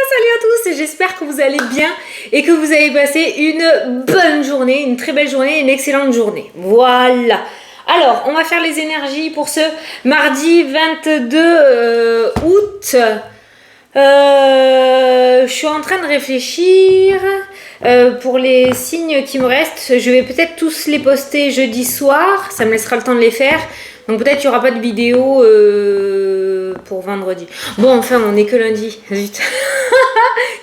Salut à tous, j'espère que vous allez bien et que vous avez passé une bonne journée, une très belle journée, une excellente journée. Voilà. Alors, on va faire les énergies pour ce mardi 22 août. Je suis en train de réfléchir pour les signes qui me restent. Je vais peut-être tous les poster jeudi soir, ça me laissera le temps de les faire. Donc peut-être qu'il n'y aura pas de vidéo pour vendredi. Bon, enfin, on n'est que lundi. Zut.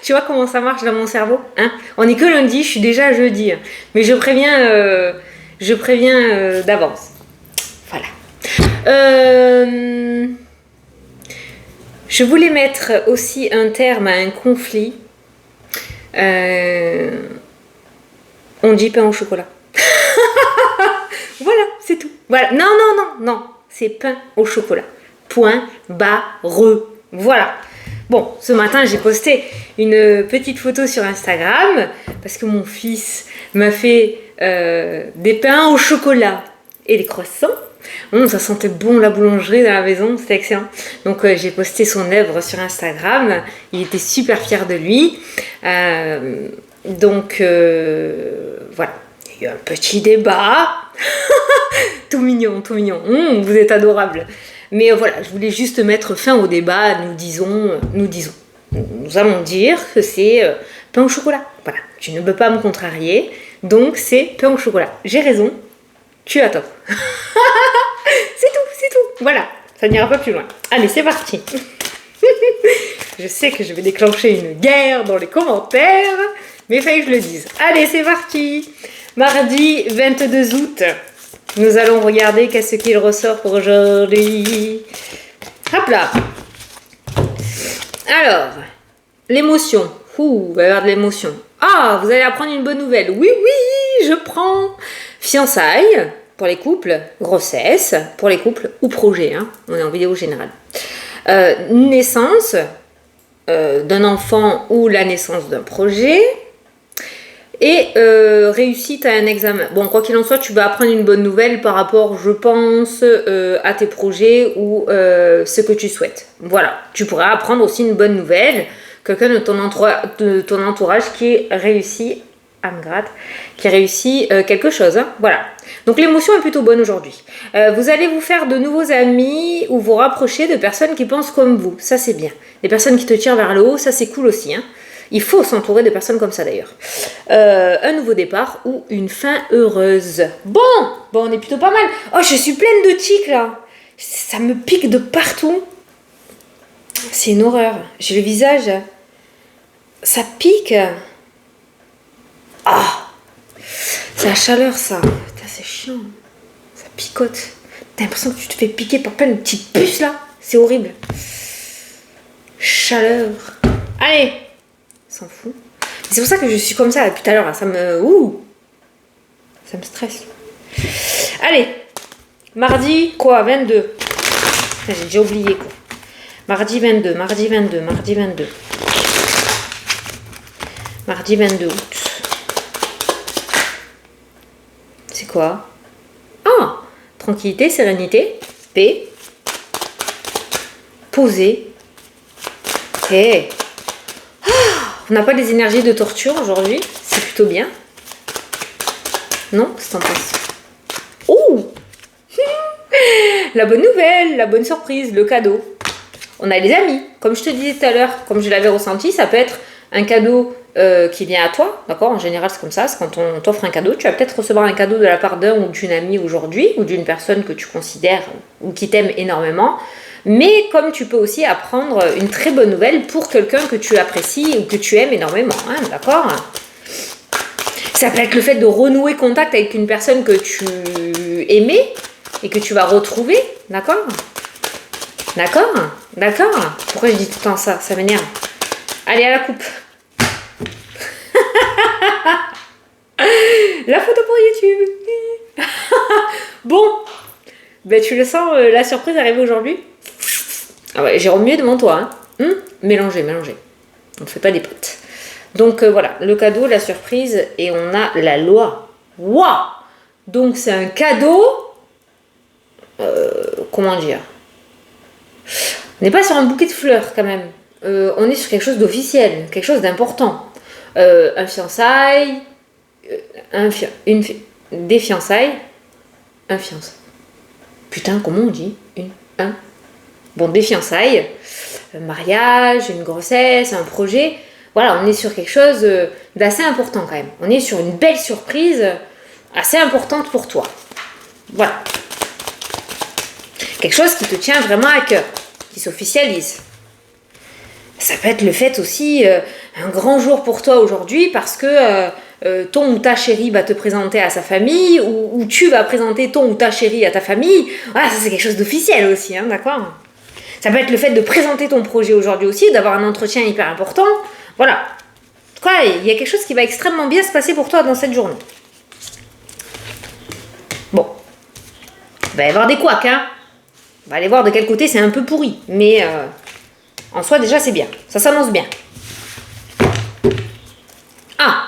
Tu vois comment ça marche dans mon cerveau, hein? On n'est que lundi, je suis déjà jeudi. Mais je préviens d'avance. Voilà. Je voulais mettre aussi un terme à un conflit. On dit pain au chocolat. Voilà, c'est tout. Voilà. Non. C'est pain au chocolat. Point barre. Voilà. Bon, ce matin, j'ai posté une petite photo sur Instagram parce que mon fils m'a fait des pains au chocolat et des croissants. Ça sentait bon la boulangerie dans la maison, c'était excellent. Donc j'ai posté son œuvre sur Instagram. Il était super fier de lui. Donc voilà, il y a eu un petit débat. Tout mignon. Vous êtes adorable. Mais voilà, je voulais juste mettre fin au débat. Nous allons dire que c'est pain au chocolat. Voilà, tu ne peux pas me contrarier. Donc c'est pain au chocolat. J'ai raison, tu as tort. C'est tout. Voilà, ça n'ira pas plus loin. Allez, c'est parti. Je sais que je vais déclencher une guerre dans les commentaires, mais il fallait que je le dise. Allez, c'est parti. Mardi 22 août. Nous allons regarder qu'est-ce qu'il ressort pour aujourd'hui. Hop là. Alors, l'émotion. Il va y avoir de l'émotion. Ah, vous allez apprendre une bonne nouvelle. Oui, je prends. Fiançailles pour les couples, grossesse pour les couples ou projet. On est en vidéo générale. Naissance d'un enfant ou la naissance d'un projet. Et réussite à un examen. Bon, quoi qu'il en soit, tu vas apprendre une bonne nouvelle par rapport, je pense, à tes projets ou ce que tu souhaites. Voilà, tu pourras apprendre aussi une bonne nouvelle. Quelqu'un de ton entourage qui réussit, quelque chose. Voilà. Donc l'émotion est plutôt bonne aujourd'hui. Vous allez vous faire de nouveaux amis ou vous rapprocher de personnes qui pensent comme vous. Ça, c'est bien. Des personnes qui te tirent vers le haut, ça, c'est cool aussi. Il faut s'entourer de personnes comme ça d'ailleurs. Un nouveau départ ou une fin heureuse. Bon, on est plutôt pas mal. Oh, je suis pleine de tics là. Ça me pique de partout. C'est une horreur. J'ai le visage. Ça pique. Ah, c'est la chaleur ça. Putain, c'est chiant. Ça picote. T'as l'impression que tu te fais piquer par plein de petites puces là. C'est horrible. Chaleur. Allez. S'en fout. C'est pour ça que je suis comme ça depuis tout à l'heure. Ça me stresse. Allez. Mardi, quoi 22. J'ai déjà oublié quoi. Mardi 22 août. C'est quoi? Ah, tranquillité, sérénité, paix, posé. Hey. On n'a pas des énergies de torture aujourd'hui, c'est plutôt bien. Non, qu'est-ce que t'en penses? Oh. La bonne nouvelle, la bonne surprise, le cadeau. On a les amis, comme je te disais tout à l'heure, comme je l'avais ressenti, ça peut être un cadeau qui vient à toi, d'accord? En général, c'est comme ça, c'est quand on t'offre un cadeau, tu vas peut-être recevoir un cadeau de la part d'un ou d'une amie aujourd'hui, ou d'une personne que tu considères ou qui t'aime énormément. Mais comme tu peux aussi apprendre une très bonne nouvelle pour quelqu'un que tu apprécies ou que tu aimes énormément, d'accord? Ça peut être le fait de renouer contact avec une personne que tu aimais et que tu vas retrouver, d'accord? Pourquoi je dis tout le temps ça? Ça m'énerve. Allez, à la coupe. La photo pour YouTube. Bon, tu le sens, la surprise arrive aujourd'hui. Ah ouais, j'ai remué devant toi. Mélangez. On ne fait pas des potes. Donc voilà, le cadeau, la surprise, et on a la loi. Waouh! Donc c'est un cadeau. Comment dire? On n'est pas sur un bouquet de fleurs quand même. on est sur quelque chose d'officiel, quelque chose d'important. Un fiançailles, des fiançailles, un fiançailles. Putain, comment on dit un. Bon, des fiançailles, un mariage, une grossesse, un projet. Voilà, on est sur quelque chose d'assez important quand même. On est sur une belle surprise assez importante pour toi. Voilà. Quelque chose qui te tient vraiment à cœur, qui s'officialise. Ça peut être le fait aussi, un grand jour pour toi aujourd'hui parce que ton ou ta chérie va te présenter à sa famille ou tu vas présenter ton ou ta chérie à ta famille. Voilà, ça c'est quelque chose d'officiel aussi, hein, d'accord ? Ça peut être le fait de présenter ton projet aujourd'hui aussi, d'avoir un entretien hyper important. Voilà. En tout cas, il y a quelque chose qui va extrêmement bien se passer pour toi dans cette journée. Bon. Il va y avoir des couacs, hein. On va aller voir de quel côté c'est un peu pourri. Mais en soi, déjà, c'est bien. Ça s'annonce bien. Ah.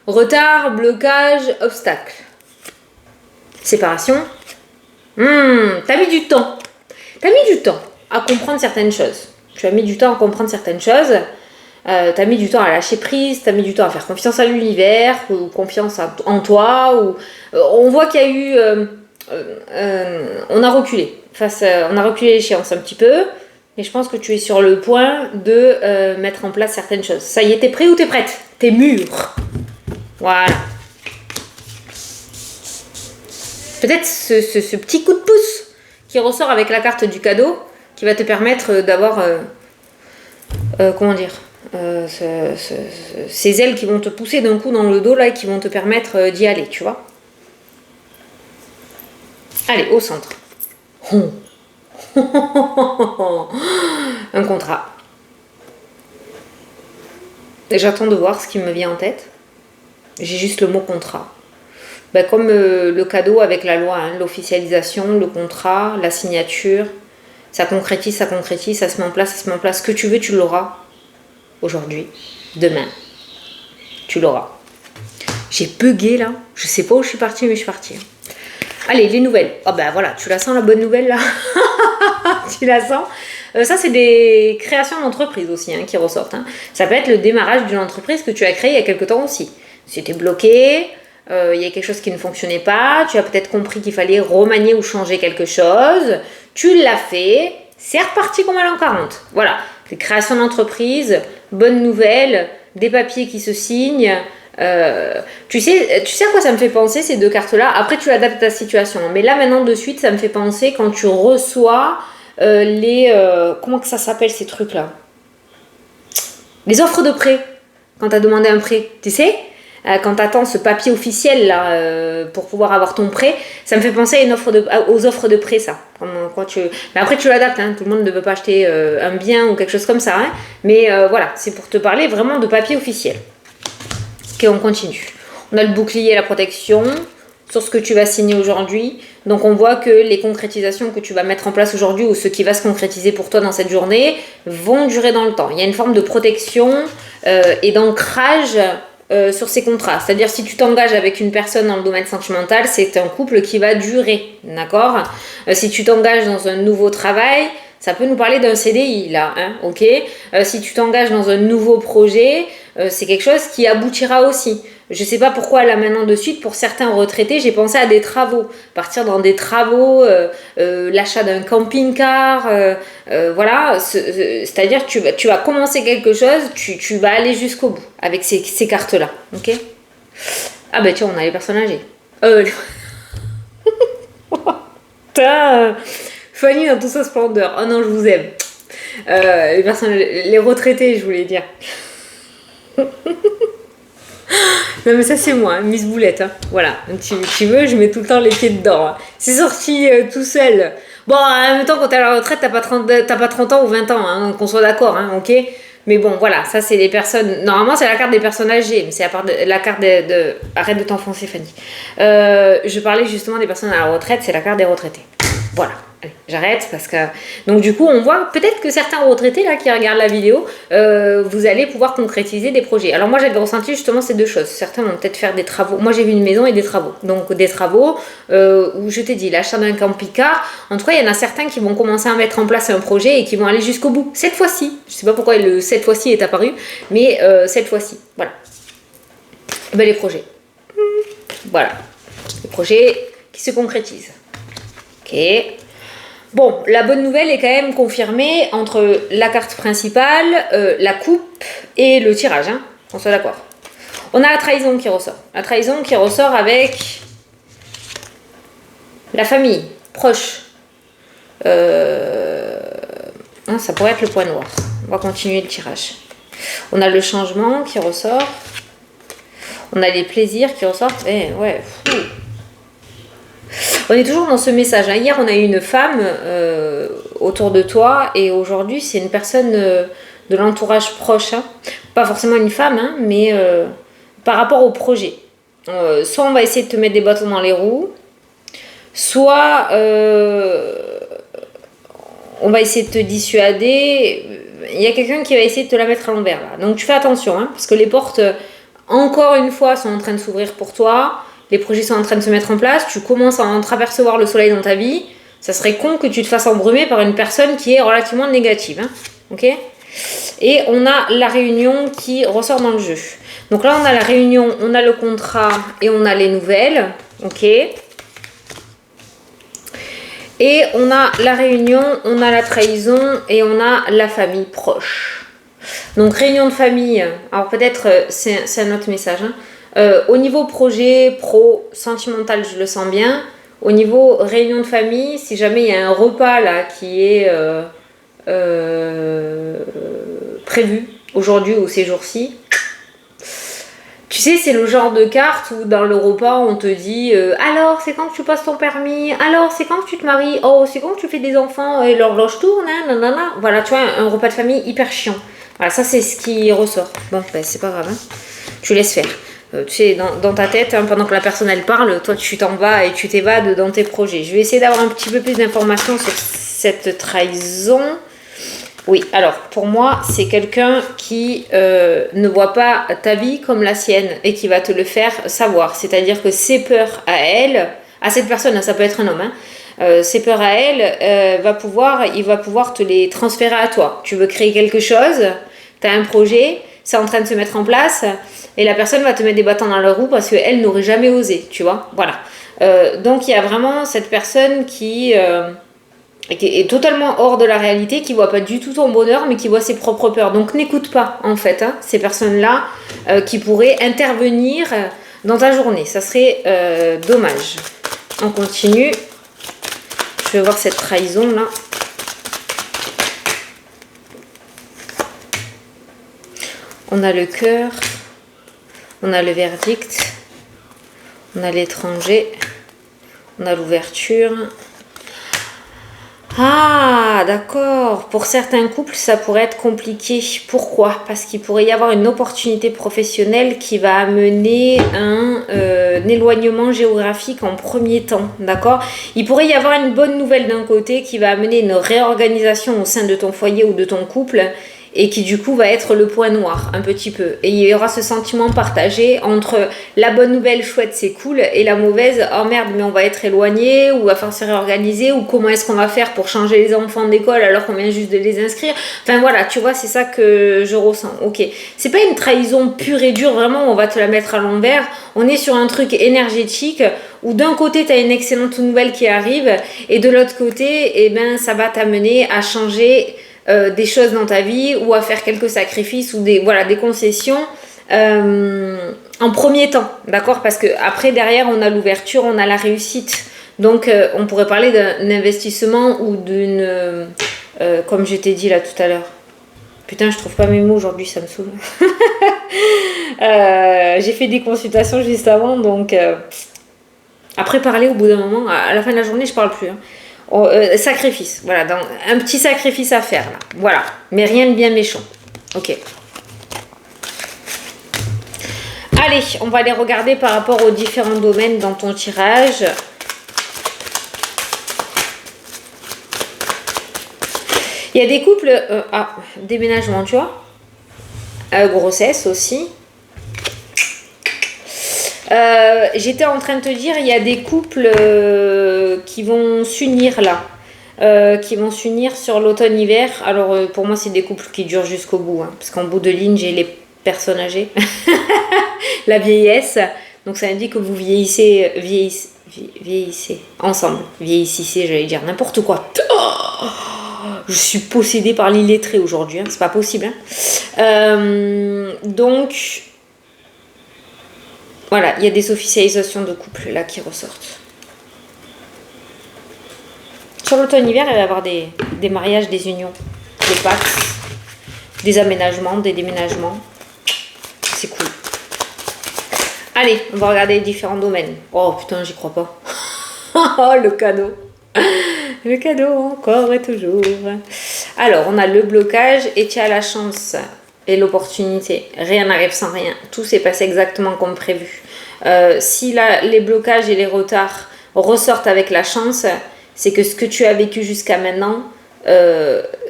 Retard, blocage, obstacle. Séparation. T'as mis du temps. T'as mis du temps à comprendre certaines choses. Tu as mis du temps à comprendre certaines choses. T'as mis du temps à lâcher prise. T'as mis du temps à faire confiance à l'univers ou confiance en toi. On voit qu'il y a eu... on a reculé. On a reculé l'échéance un petit peu. Et je pense que tu es sur le point de mettre en place certaines choses. Ça y est, t'es prêt ou t'es prête ? T'es mûr. Voilà. Peut-être ce petit coup de pouce qui ressort avec la carte du cadeau qui va te permettre d'avoir, ces ailes qui vont te pousser d'un coup dans le dos là et qui vont te permettre d'y aller, tu vois. Allez, au centre. Un contrat. Et j'attends de voir ce qui me vient en tête. J'ai juste le mot contrat. Comme le cadeau avec la loi, hein, l'officialisation, le contrat, la signature, ça concrétise, ça se met en place, Ce que tu veux, tu l'auras. Aujourd'hui, demain, tu l'auras. J'ai bugué là. Je sais pas où je suis partie, mais je suis partie. Allez, les nouvelles. Oh voilà, tu la sens la bonne nouvelle là. Tu la sens. Ça, c'est des créations d'entreprise aussi hein, qui ressortent. Hein. Ça peut être le démarrage d'une entreprise que tu as créée il y a quelque temps aussi. C'était bloqué, il y a quelque chose qui ne fonctionnait pas, tu as peut-être compris qu'il fallait remanier ou changer quelque chose, tu l'as fait, c'est reparti comme à l'an 40. Voilà, des créations d'entreprise, bonne nouvelle, des papiers qui se signent. Tu sais à quoi ça me fait penser ces deux cartes-là ? Après, tu adaptes à ta situation. Mais là, maintenant, de suite, ça me fait penser quand tu reçois comment que ça s'appelle ces trucs-là ? Les offres de prêt. Quand tu as demandé un prêt, tu sais ? Quand tu attends ce papier officiel là, pour pouvoir avoir ton prêt, ça me fait penser aux offres de prêt, ça. Mais après, tu l'adaptes, hein, tout le monde ne veut pas acheter un bien ou quelque chose comme ça. Hein, mais voilà, c'est pour te parler vraiment de papier officiel. Ok, on continue. On a le bouclier et la protection sur ce que tu vas signer aujourd'hui. Donc, on voit que les concrétisations que tu vas mettre en place aujourd'hui ou ce qui va se concrétiser pour toi dans cette journée vont durer dans le temps. Il y a une forme de protection et d'ancrage sur ces contrats. C'est-à-dire, si tu t'engages avec une personne dans le domaine sentimental, c'est un couple qui va durer, d'accord ? Si tu t'engages dans un nouveau travail, ça peut nous parler d'un CDI, là, hein, ok ? Si tu t'engages dans un nouveau projet, c'est quelque chose qui aboutira aussi. Je sais pas pourquoi, là, maintenant, de suite, pour certains retraités, j'ai pensé à des travaux. Partir dans des travaux, l'achat d'un camping-car, voilà. C'est-à-dire, tu vas commencer quelque chose, tu vas aller jusqu'au bout avec ces cartes-là, ok ? Ah tiens, on a les personnes âgées. Putain, Fanny dans toute sa splendeur. Oh non, je vous aime. Les retraités, je voulais dire. Non mais ça c'est moi, hein, Miss Boulette. Hein. Voilà, tu veux, je mets tout le temps les pieds dedans. Hein. C'est sorti tout seul. Bon, en même temps, quand t'es à la retraite, t'as pas 30 ans ou 20 ans, hein, qu'on soit d'accord, hein, ok ? Mais bon, voilà, ça c'est les personnes... Normalement, c'est la carte des personnes âgées, mais c'est la carte de... Arrête de t'enfoncer, Fanny. Je parlais justement des personnes à la retraite, c'est la carte des retraités. Voilà. allez, j'arrête parce que... Donc du coup, on voit peut-être que certains retraités là qui regardent la vidéo, vous allez pouvoir concrétiser des projets. Alors moi, j'avais ressenti justement ces deux choses. Certains vont peut-être faire des travaux. Moi, j'ai vu une maison et des travaux. Donc des travaux où je t'ai dit, l'achat d'un camping-car. En tout cas, il y en a certains qui vont commencer à mettre en place un projet et qui vont aller jusqu'au bout. Cette fois-ci. Je sais pas pourquoi le cette fois-ci est apparu, mais cette fois-ci. Voilà. Ben, les projets. Voilà. Les projets qui se concrétisent. Ok. Bon, la bonne nouvelle est quand même confirmée entre la carte principale, la coupe et le tirage. Hein, on soit d'accord. On a la trahison qui ressort. La trahison qui ressort avec la famille, proche. Ça pourrait être le point noir. On va continuer le tirage. On a le changement qui ressort. On a les plaisirs qui ressortent. Eh, ouais. Fou. On est toujours dans ce message. Hein. Hier, on a eu une femme autour de toi et aujourd'hui, c'est une personne de l'entourage proche. Hein. Pas forcément une femme, hein, mais par rapport au projet. Soit on va essayer de te mettre des bâtons dans les roues, soit on va essayer de te dissuader. Il y a quelqu'un qui va essayer de te la mettre à l'envers. Là. Donc tu fais attention, hein, parce que les portes, encore une fois, sont en train de s'ouvrir pour toi. Les projets sont en train de se mettre en place, tu commences à entreapercevoir le soleil dans ta vie, ça serait con que tu te fasses embrumer par une personne qui est relativement négative. Hein, ok ? Et on a la réunion qui ressort dans le jeu. Donc là, on a la réunion, on a le contrat et on a les nouvelles. Ok ? Et on a la réunion, on a la trahison et on a la famille proche. Donc réunion de famille, alors peut-être c'est un autre message, hein. Au niveau projet, pro, sentimental, je le sens bien. Au niveau réunion de famille, si jamais il y a un repas là qui est prévu aujourd'hui ou ces jours-ci, tu sais, c'est le genre de carte où dans le repas on te dit alors c'est quand que tu passes ton permis, alors c'est quand que tu te maries, oh c'est quand que tu fais des enfants et l'horloge tourne, hein, nanana. Voilà, tu vois, un repas de famille hyper chiant. Voilà, ça c'est ce qui ressort. Bon, ben c'est pas grave, hein. Tu laisses faire. Tu sais, dans ta tête, hein, pendant que la personne elle parle, toi tu t'en vas et tu t'évades dans tes projets. Je vais essayer d'avoir un petit peu plus d'informations sur cette trahison. Oui, alors pour moi, c'est quelqu'un qui ne voit pas ta vie comme la sienne et qui va te le faire savoir. C'est-à-dire que ses peurs à elle, à cette personne, ça peut être un homme, hein, ses peurs à elle, il va pouvoir te les transférer à toi. Tu veux créer quelque chose, tu as un projet, c'est en train de se mettre en place et la personne va te mettre des bâtons dans la roue parce qu'elle n'aurait jamais osé, tu vois. Voilà. Donc il y a vraiment cette personne qui est totalement hors de la réalité, qui voit pas du tout ton bonheur, mais qui voit ses propres peurs. Donc n'écoute pas, en fait, hein, ces personnes-là qui pourraient intervenir dans ta journée. Ça serait dommage. On continue. Je vais voir cette trahison-là. On a le cœur, on a le verdict, on a l'étranger, on a l'ouverture. Ah, d'accord. Pour certains couples, ça pourrait être compliqué. Pourquoi ? Parce qu'il pourrait y avoir une opportunité professionnelle qui va amener un éloignement géographique en premier temps. D'accord ? Il pourrait y avoir une bonne nouvelle d'un côté qui va amener une réorganisation au sein de ton foyer ou de ton couple et qui du coup va être le point noir un petit peu. Et il y aura ce sentiment partagé entre la bonne nouvelle, chouette, c'est cool, et la mauvaise, oh merde, mais on va être éloigné, ou va falloir se réorganiser, ou comment est-ce qu'on va faire pour changer les enfants d'école alors qu'on vient juste de les inscrire. Enfin voilà, tu vois, c'est ça que je ressens. Ok, c'est pas une trahison pure et dure, vraiment, on va te la mettre à l'envers. On est sur un truc énergétique où d'un côté, tu as une excellente nouvelle qui arrive, et de l'autre côté, eh ben, ça va t'amener à changer des choses dans ta vie ou à faire quelques sacrifices ou des concessions en premier temps, d'accord ? Parce que après derrière on a l'ouverture, on a la réussite. Donc on pourrait parler d'un investissement ou d'une comme je t'ai dit là tout à l'heure. Putain, je trouve pas mes mots aujourd'hui, ça me saoule. J'ai fait des consultations juste avant, donc après parler au bout d'un moment, à la fin de la journée, je parle plus. Hein. Sacrifice, voilà, un petit sacrifice à faire là, voilà, mais rien de bien méchant. Ok. Allez, on va aller regarder par rapport aux différents domaines dans ton tirage. Il y a des couples... déménagement, tu vois. Grossesse aussi. J'étais en train de te dire, il y a des couples qui vont s'unir là. Qui vont s'unir sur l'automne-hiver. Alors, pour moi, c'est des couples qui durent jusqu'au bout. Hein, parce qu'en bout de ligne, j'ai les personnes âgées. La vieillesse. Donc, ça indique que vous vieillissez ensemble. Vieillissez, j'allais dire n'importe quoi. Oh, je suis possédée par l'illettré aujourd'hui. Hein, c'est pas possible. Hein. Donc, voilà, il y a des officialisations de couple là qui ressortent. Sur l'automne-hiver, il va y avoir des mariages, des unions, des pactes, des aménagements, des déménagements. C'est cool. Allez, on va regarder les différents domaines. Oh putain, j'y crois pas. Oh, le cadeau. Le cadeau, encore et toujours. Alors, on a le blocage et tu as la chance et l'opportunité. Rien n'arrive sans rien. Tout s'est passé exactement comme prévu. Si les blocages et les retards ressortent avec la chance, c'est que ce que tu as vécu jusqu'à maintenant,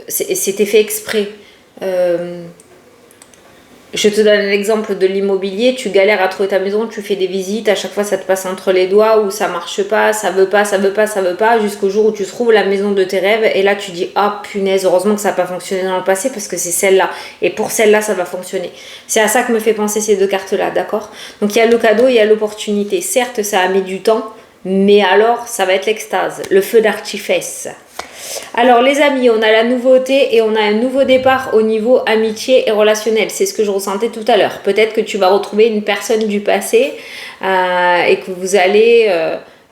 c'était fait exprès. Je te donne l'exemple de l'immobilier, tu galères à trouver ta maison, tu fais des visites, à chaque fois ça te passe entre les doigts ou ça marche pas, ça veut pas, jusqu'au jour où tu trouves la maison de tes rêves et là tu dis ah punaise, heureusement que ça n'a pas fonctionné dans le passé parce que c'est celle-là et pour celle-là ça va fonctionner. C'est à ça que me fait penser ces deux cartes-là, d'accord? Donc il y a le cadeau, il y a l'opportunité. Certes ça a mis du temps, mais alors ça va être l'extase, le feu d'artifice. Alors les amis, on a la nouveauté et on a un nouveau départ au niveau amitié et relationnel. C'est ce que je ressentais tout à l'heure. Peut-être que tu vas retrouver une personne du passé et que vous allez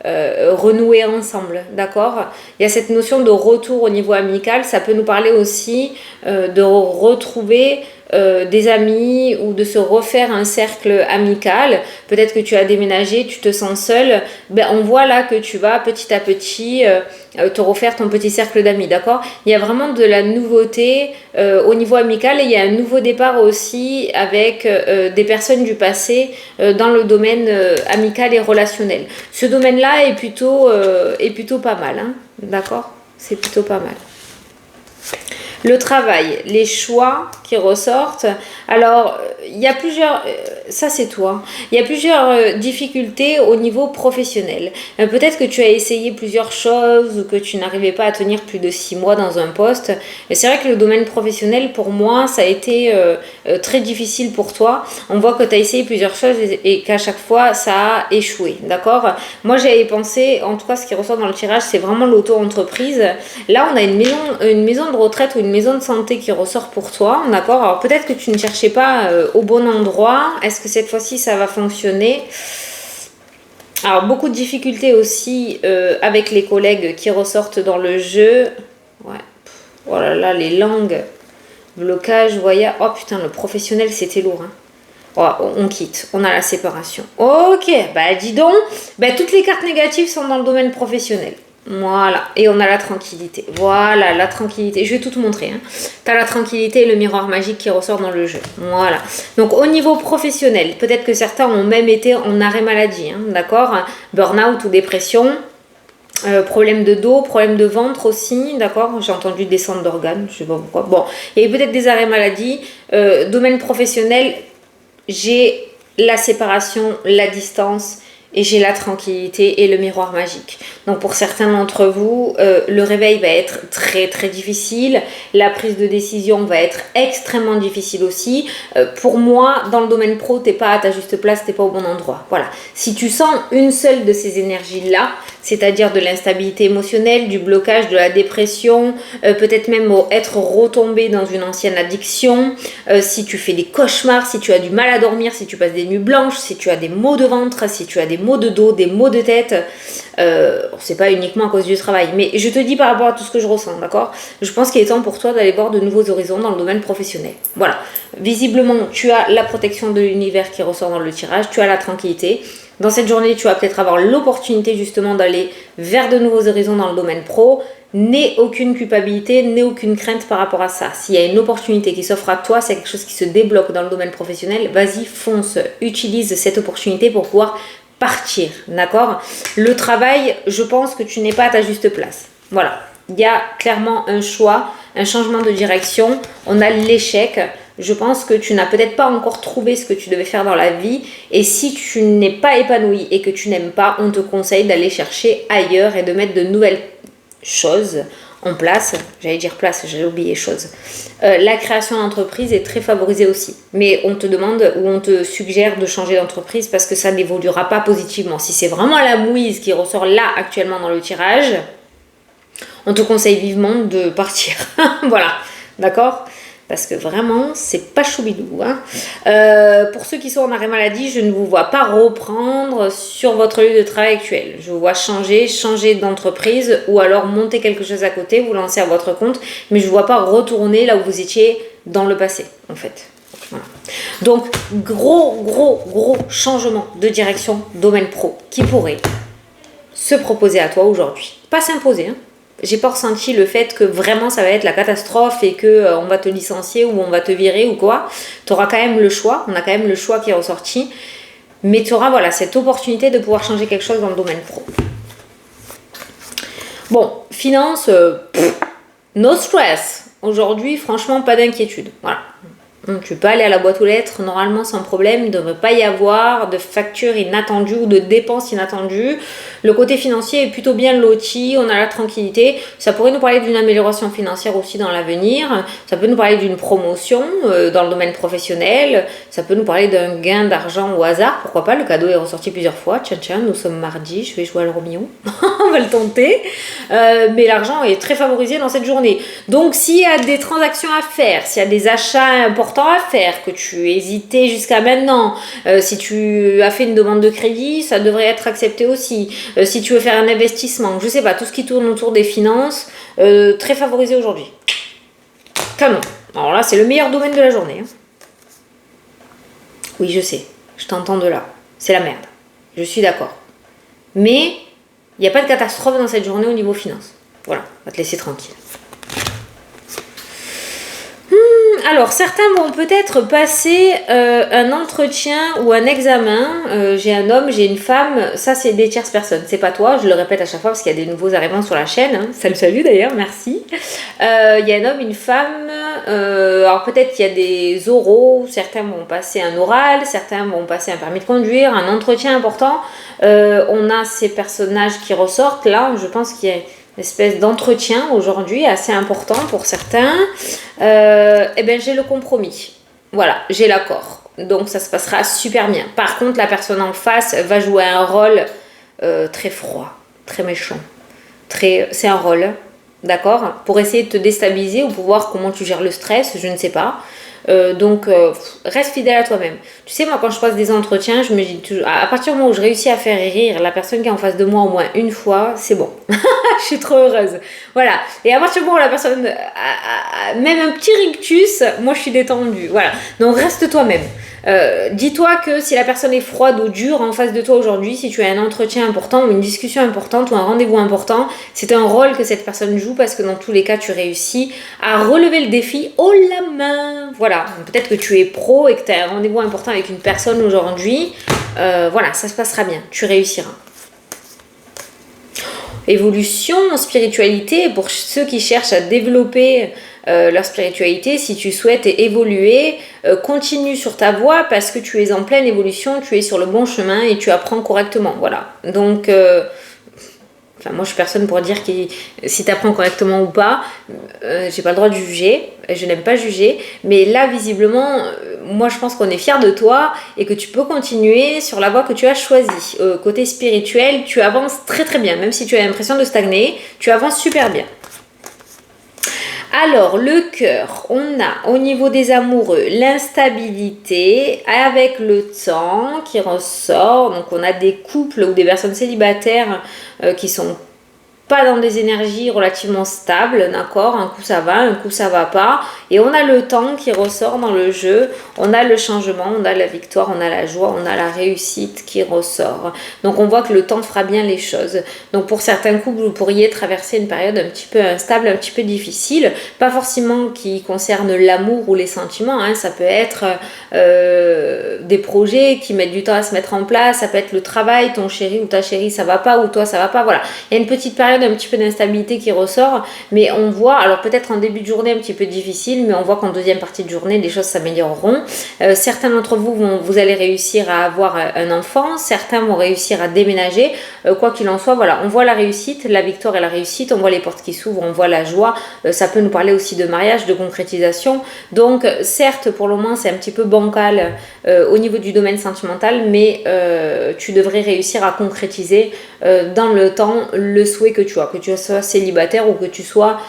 renouer ensemble, d'accord? Il y a cette notion de retour au niveau amical. Ça peut nous parler aussi de retrouver des amis ou de se refaire un cercle amical. Peut-être que tu as déménagé, tu te sens seul. Ben, on voit là que tu vas petit à petit te refaire ton petit cercle d'amis, d'accord? Il y a vraiment de la nouveauté au niveau amical et il y a un nouveau départ aussi avec des personnes du passé dans le domaine amical et relationnel. Ce domaine-là est plutôt pas mal, hein, d'accord? C'est plutôt pas mal. Le travail, les choix qui ressortent. Alors, il y a plusieurs... ça, c'est toi. Il y a plusieurs difficultés au niveau professionnel. Peut-être que tu as essayé plusieurs choses ou que tu n'arrivais pas à tenir plus de 6 mois dans un poste. Et c'est vrai que le domaine professionnel, pour moi, ça a été très difficile pour toi. On voit que tu as essayé plusieurs choses et qu'à chaque fois, ça a échoué. D'accord? Moi, j'avais pensé, en tout cas, ce qui ressort dans le tirage, c'est vraiment l'auto-entreprise. Là, on a une maison de retraite ou une maison de santé qui ressort pour toi. D'accord? Alors, peut-être que tu ne cherchais pas au bon endroit. Est-ce que cette fois-ci, ça va fonctionner? Alors, beaucoup de difficultés aussi avec les collègues qui ressortent dans le jeu. Ouais. Oh là là, les langues. Blocage, voyage. Oh putain, le professionnel, c'était lourd. Hein. Oh, on quitte. On a la séparation. Ok, bah dis donc. Bah, toutes les cartes négatives sont dans le domaine professionnel. Voilà, et on a la tranquillité. Voilà, la tranquillité. Je vais tout te montrer. Hein. Tu as la tranquillité et le miroir magique qui ressort dans le jeu. Voilà. Donc, au niveau professionnel, peut-être que certains ont même été en arrêt maladie. Hein, d'accord? Burn-out ou dépression. Problème de dos, problème de ventre aussi. D'accord? J'ai entendu descente d'organes. Je sais pas pourquoi. Bon, il y a peut-être des arrêts maladie. Domaine professionnel, j'ai la séparation, la distance. Et j'ai la tranquillité et le miroir magique. Donc pour certains d'entre vous, le réveil va être très très difficile. La prise de décision va être extrêmement difficile aussi. Pour moi, dans le domaine pro, t'es pas à ta juste place, t'es pas au bon endroit. Voilà. Si tu sens une seule de ces énergies-là, c'est-à-dire de l'instabilité émotionnelle, du blocage, de la dépression, peut-être même être retombé dans une ancienne addiction, si tu fais des cauchemars, si tu as du mal à dormir, si tu passes des nuits blanches, si tu as des maux de ventre, si tu as des maux de dos, des maux de tête, c'est pas uniquement à cause du travail, mais je te dis par rapport à tout ce que je ressens, d'accord? Je pense qu'il est temps pour toi d'aller voir de nouveaux horizons dans le domaine professionnel. Voilà, visiblement tu as la protection de l'univers qui ressort dans le tirage, tu as la tranquillité. Dans cette journée, tu vas peut-être avoir l'opportunité justement d'aller vers de nouveaux horizons dans le domaine pro. N'aie aucune culpabilité, n'aie aucune crainte par rapport à ça. S'il y a une opportunité qui s'offre à toi, c'est quelque chose qui se débloque dans le domaine professionnel, vas-y, fonce, utilise cette opportunité pour pouvoir partir, d'accord? Le travail, je pense que tu n'es pas à ta juste place. Voilà, il y a clairement un choix un changement de direction, on a l'échec. Je pense que tu n'as peut-être pas encore trouvé ce que tu devais faire dans la vie. Et si tu n'es pas épanoui et que tu n'aimes pas, on te conseille d'aller chercher ailleurs et de mettre de nouvelles choses en place. J'allais dire place, j'allais oublier chose. La création d'entreprise est très favorisée aussi. Mais on te demande ou on te suggère de changer d'entreprise parce que ça n'évoluera pas positivement. Si c'est vraiment la mouise qui ressort là actuellement dans le tirage, on te conseille vivement de partir. Voilà, d'accord ? Parce que vraiment, c'est pas choubidou. Hein. Pour ceux qui sont en arrêt maladie, je ne vous vois pas reprendre sur votre lieu de travail actuel. Je vous vois changer d'entreprise ou alors monter quelque chose à côté, vous lancer à votre compte, mais je ne vois pas retourner là où vous étiez dans le passé, en fait. Voilà. Donc, gros changement de direction domaine pro qui pourrait se proposer à toi aujourd'hui. Pas s'imposer, hein. J'ai pas ressenti le fait que vraiment ça va être la catastrophe et que on va te licencier ou on va te virer ou quoi. Tu auras quand même le choix, on a quand même le choix qui est ressorti, mais tu auras voilà, cette opportunité de pouvoir changer quelque chose dans le domaine pro. Bon, finance, no stress. Aujourd'hui, franchement, pas d'inquiétude. Voilà. Tu peux aller à la boîte aux lettres normalement sans problème, il ne devrait pas y avoir de factures inattendues ou de dépenses inattendues. Le côté financier est plutôt bien loti, on a la tranquillité. Ça pourrait nous parler d'une amélioration financière aussi dans l'avenir. Ça peut nous parler d'une promotion dans le domaine professionnel. Ça peut nous parler d'un gain d'argent au hasard. Pourquoi pas, le cadeau est ressorti plusieurs fois. Tiens, nous sommes mardi, je vais jouer à l'euro million. On va le tenter. Mais l'argent est très favorisé dans cette journée. Donc s'il y a des transactions à faire, s'il y a des achats importants à faire, que tu hésitais jusqu'à maintenant, si tu as fait une demande de crédit, ça devrait être accepté aussi. Si tu veux faire un investissement, je sais pas, tout ce qui tourne autour des finances, très favorisé aujourd'hui. Canon. Alors là, c'est le meilleur domaine de la journée. Hein. Oui, je sais, je t'entends de là. C'est la merde. Je suis d'accord. Mais il n'y a pas de catastrophe dans cette journée au niveau finance. Voilà, on va te laisser tranquille. Alors, certains vont peut-être passer un entretien ou un examen. J'ai un homme, j'ai une femme. Ça, c'est des tierces personnes. C'est pas toi, je le répète à chaque fois parce qu'il y a des nouveaux arrivants sur la chaîne. Hein. Salut d'ailleurs, merci. Il y a un homme, une femme. Alors, peut-être qu'il y a des oraux. Certains vont passer un oral. Certains vont passer un permis de conduire. Un entretien important. On a ces personnages qui ressortent. Là, je pense qu'il y a une espèce d'entretien aujourd'hui assez important pour certains. Eh bien, j'ai le compromis. Voilà, j'ai l'accord. Donc, ça se passera super bien. Par contre, la personne en face va jouer un rôle très froid, très méchant. C'est un rôle, d'accord ? Pour essayer de te déstabiliser ou pour voir comment tu gères le stress, je ne sais pas. Donc, reste fidèle à toi-même. Tu sais, moi, quand je passe des entretiens, je me dis toujours, à partir du moment où je réussis à faire rire la personne qui est en face de moi au moins une fois, c'est bon. Je suis trop heureuse. Voilà. Et à partir du moment où la personne a même un petit rictus, moi, je suis détendue. Voilà. Donc, reste toi-même. Dis-toi que si la personne est froide ou dure en face de toi aujourd'hui, si tu as un entretien important ou une discussion importante ou un rendez-vous important, c'est un rôle que cette personne joue parce que dans tous les cas, tu réussis à relever le défi haut la main. Voilà. Peut-être que tu es pro et que tu as un rendez-vous important avec une personne aujourd'hui. Voilà, ça se passera bien. Tu réussiras. Évolution, spiritualité, pour ceux qui cherchent à développer leur spiritualité, si tu souhaites évoluer, continue sur ta voie parce que tu es en pleine évolution, tu es sur le bon chemin et tu apprends correctement. Voilà. Donc, moi je suis personne pour dire si tu apprends correctement ou pas, j'ai pas le droit de juger, je n'aime pas juger, mais là visiblement, moi je pense qu'on est fiers de toi et que tu peux continuer sur la voie que tu as choisie. Côté spirituel, tu avances très très bien, même si tu as l'impression de stagner, tu avances super bien. Alors, le cœur, on a au niveau des amoureux l'instabilité avec le temps qui ressort. Donc, on a des couples ou des personnes célibataires qui sont pas dans des énergies relativement stables, d'accord ? Un coup ça va, un coup ça va pas. Et on a le temps qui ressort dans le jeu, on a le changement, on a la victoire, on a la joie, on a la réussite qui ressort. Donc on voit que le temps fera bien les choses. Donc pour certains couples, vous pourriez traverser une période un petit peu instable, un petit peu difficile. Pas forcément qui concerne l'amour ou les sentiments, hein. Ça peut être des projets qui mettent du temps à se mettre en place, ça peut être le travail, ton chéri ou ta chérie ça va pas, ou toi ça va pas. Voilà, il y a une petite période période un petit peu d'instabilité qui ressort, mais on voit, alors peut-être en début de journée un petit peu difficile, mais on voit qu'en deuxième partie de journée, les choses s'amélioreront. Certains d'entre vous, vous allez réussir à avoir un enfant, certains vont réussir à déménager. Quoi qu'il en soit, voilà, on voit la réussite, la victoire et la réussite, on voit les portes qui s'ouvrent, on voit la joie. Ça peut nous parler aussi de mariage, de concrétisation. Donc, certes, pour le moment, c'est un petit peu bancal au niveau du domaine sentimental, mais tu devrais réussir à concrétiser dans le temps le souhait que tu sois célibataire ou que tu sois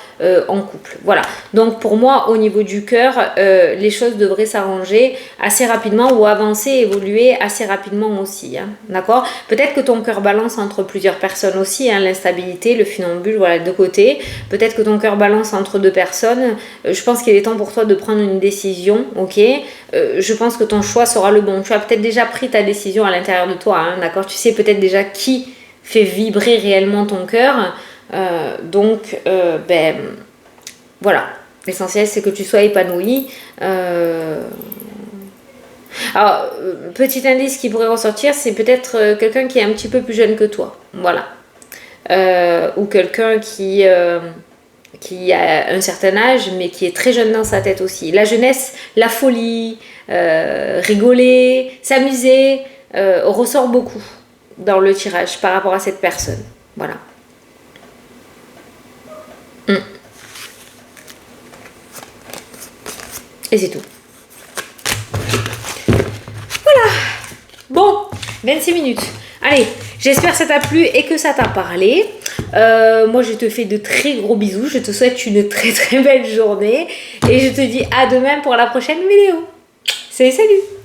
en couple. Voilà. Donc pour moi, au niveau du cœur, les choses devraient s'arranger assez rapidement ou avancer, évoluer assez rapidement aussi. Hein. D'accord? Peut-être que ton cœur balance entre plusieurs personnes aussi, hein, l'instabilité, le funambule, voilà, de côté. Peut-être que ton cœur balance entre deux personnes. Je pense qu'il est temps pour toi de prendre une décision, ok? Je pense que ton choix sera le bon. Tu as peut-être déjà pris ta décision à l'intérieur de toi, hein, d'accord? Tu sais peut-être déjà qui fait vibrer réellement ton cœur. Donc, voilà. L'essentiel, c'est que tu sois épanoui. Alors, petit indice qui pourrait ressortir, c'est peut-être quelqu'un qui est un petit peu plus jeune que toi. Voilà. Ou quelqu'un qui a un certain âge, mais qui est très jeune dans sa tête aussi. La jeunesse, la folie, rigoler, s'amuser, ressort beaucoup dans le tirage par rapport à cette personne. Voilà. Et c'est tout. Voilà. Bon, 26 minutes. Allez, j'espère que ça t'a plu et que ça t'a parlé. Moi, je te fais de très gros bisous. Je te souhaite une très très belle journée. Et je te dis à demain pour la prochaine vidéo. Salut, salut!